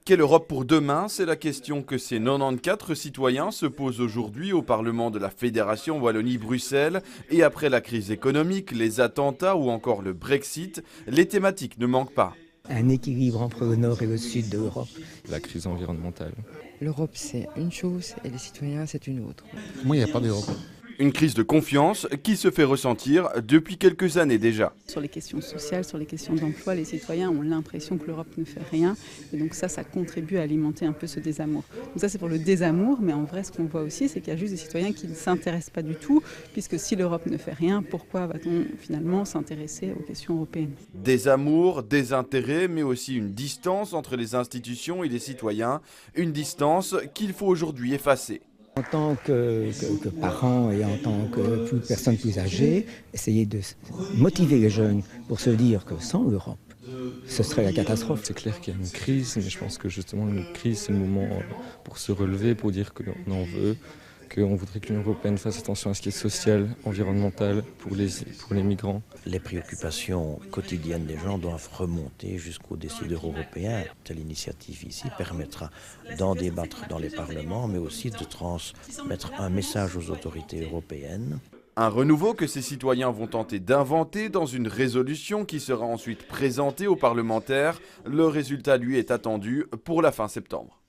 Quelle Europe pour demain? C'est la question que ces 94 citoyens se posent aujourd'hui au Parlement de la Fédération Wallonie-Bruxelles. Et après la crise économique, les attentats ou encore le Brexit, les thématiques ne manquent pas. Un équilibre entre le nord et le sud de l'Europe. La crise environnementale. L'Europe, c'est une chose et les citoyens, c'est une autre. Pour moi, il n'y a pas d'Europe. Une crise de confiance qui se fait ressentir depuis quelques années déjà. Sur les questions sociales, sur les questions d'emploi, les citoyens ont l'impression que l'Europe ne fait rien. Et donc ça contribue à alimenter un peu ce désamour. Donc ça, c'est pour le désamour, mais en vrai, ce qu'on voit aussi, c'est qu'il y a juste des citoyens qui ne s'intéressent pas du tout, puisque si l'Europe ne fait rien, pourquoi va-t-on finalement s'intéresser aux questions européennes? Désamour, désintérêt, mais aussi une distance entre les institutions et les citoyens. Une distance qu'il faut aujourd'hui effacer. En tant que parents et en tant que personnes plus âgées, essayer de motiver les jeunes pour se dire que sans l'Europe, ce serait la catastrophe. C'est clair qu'il y a une crise, mais je pense que justement une crise, c'est le moment pour se relever, pour dire qu'on en veut, qu'on voudrait que l'Union européenne fasse attention à ce qui est social, environnemental, pour les migrants. Les préoccupations quotidiennes des gens doivent remonter jusqu'aux décideurs européens. Telle initiative ici permettra d'en débattre dans les parlements, mais aussi de transmettre un message aux autorités européennes. Un renouveau que ces citoyens vont tenter d'inventer dans une résolution qui sera ensuite présentée aux parlementaires. Le résultat, lui, est attendu pour la fin septembre.